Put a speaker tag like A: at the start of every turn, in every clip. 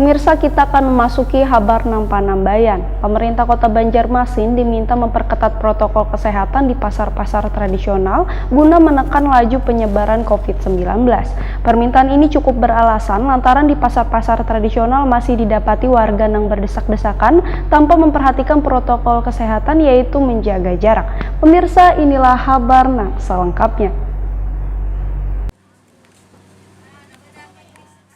A: Pemirsa, kita akan memasuki kabar Nampanambayan. Pemerintah Kota Banjarmasin diminta memperketat protokol kesehatan di pasar-pasar tradisional guna menekan laju penyebaran COVID-19. Permintaan ini cukup beralasan lantaran di pasar-pasar tradisional masih didapati warga yang berdesak-desakan tanpa memperhatikan protokol kesehatan, yaitu menjaga jarak. Pemirsa, inilah kabar selengkapnya.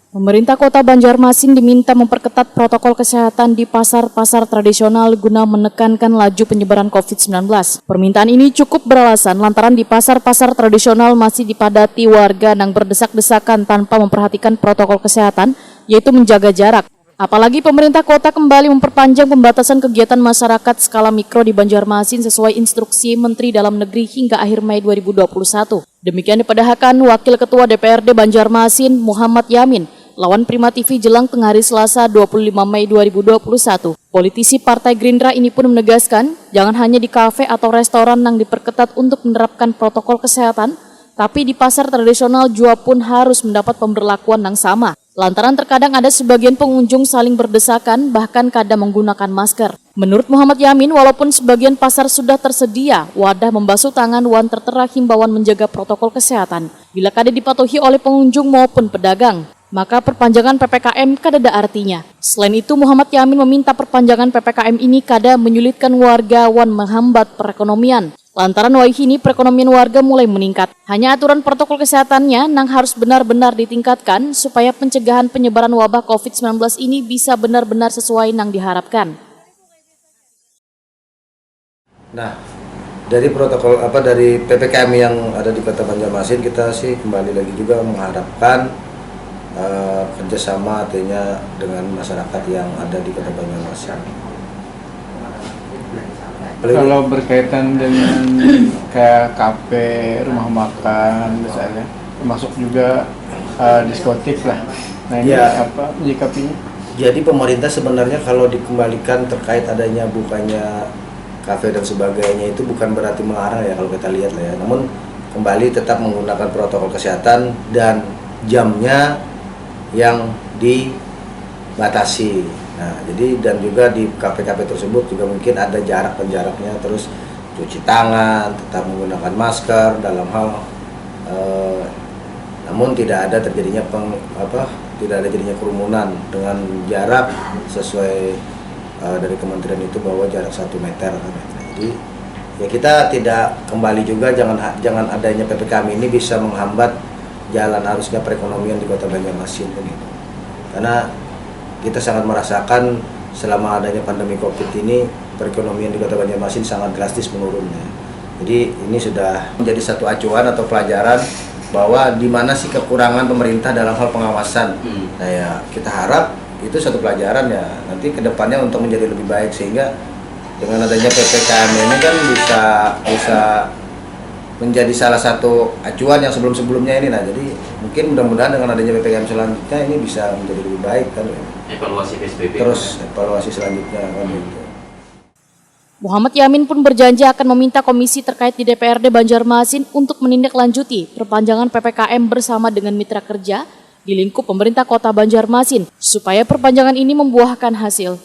B: Pemerintah Kota Banjarmasin diminta memperketat protokol kesehatan di pasar-pasar tradisional guna menekankan laju penyebaran COVID-19. Permintaan ini cukup beralasan lantaran di pasar-pasar tradisional masih dipadati warga yang berdesak-desakan tanpa memperhatikan protokol kesehatan, yaitu menjaga jarak. Apalagi pemerintah kota kembali memperpanjang pembatasan kegiatan masyarakat skala mikro di Banjarmasin sesuai instruksi Menteri Dalam Negeri hingga akhir Mei 2021. Demikian dipadahkan Wakil Ketua DPRD Banjarmasin Muhammad Yamin lawan Prima TV jelang tengah hari Selasa 25 Mei 2021. Politisi Partai Gerindra ini pun menegaskan, jangan hanya di kafe atau restoran yang diperketat untuk menerapkan protokol kesehatan, tapi di pasar tradisional juga pun harus mendapat pemberlakuan yang sama. Lantaran terkadang ada sebagian pengunjung saling berdesakan, bahkan kadang menggunakan masker. Menurut Muhammad Yamin, walaupun sebagian pasar sudah tersedia wadah membasuh tangan wan tertera himbauan menjaga protokol kesehatan, bila kada dipatuhi oleh pengunjung maupun pedagang, maka perpanjangan PPKM kada ada artinya. Selain itu, Muhammad Yamin meminta perpanjangan PPKM ini kada menyulitkan warga wan menghambat perekonomian. Lantaran ini perekonomian warga mulai meningkat. Hanya aturan protokol kesehatannya yang harus benar-benar ditingkatkan supaya pencegahan penyebaran wabah COVID-19 ini bisa benar-benar sesuai yang diharapkan.
C: Nah, dari protokol dari PPKM yang ada di Kota Banjarmasin, kita sih kembali lagi juga mengharapkan kerjasama artinya dengan masyarakat yang ada di Kota Banjarmasin.
D: Kalau berkaitan dengan kayak kafe, rumah makan misalnya, termasuk juga diskotik lah. Nah ini ya, apa menyikapinya?
C: Jadi pemerintah sebenarnya kalau dikembalikan terkait adanya bukanya kafe dan sebagainya itu bukan berarti melarang ya kalau kita lihat lah ya. Namun kembali tetap menggunakan protokol kesehatan dan jamnya yang dibatasi. Nah, jadi dan juga di kafe-kafe tersebut juga mungkin ada jarak penjaraknya, terus cuci tangan, tetap menggunakan masker dalam hal namun tidak ada terjadinya kerumunan dengan jarak sesuai dari kementerian itu bahwa jarak 1 meter. Jadi ya kita tidak kembali juga jangan adanya PPKM ini bisa menghambat jalan harusnya perekonomian di Kota Banjarmasin gitu. Karena kita sangat merasakan selama adanya pandemi Covid ini perekonomian di Kota Banjarmasin sangat drastis menurunnya. Jadi ini sudah menjadi satu acuan atau pelajaran bahwa di mana sih kekurangan pemerintah dalam hal pengawasan. Nah ya kita harap itu satu pelajaran ya nanti kedepannya untuk menjadi lebih baik, sehingga dengan adanya PPKM ini kan bisa menjadi salah satu acuan yang sebelum-sebelumnya ini. Nah, jadi mungkin mudah-mudahan dengan adanya PPKM selanjutnya ini bisa menjadi lebih baik kan.
E: Evaluasi PSBB.
C: Terus evaluasi selanjutnya kan gitu.
B: Muhammad Yamin pun berjanji akan meminta komisi terkait di DPRD Banjarmasin untuk menindaklanjuti perpanjangan PPKM bersama dengan mitra kerja di lingkup pemerintah Kota Banjarmasin supaya perpanjangan ini membuahkan hasil.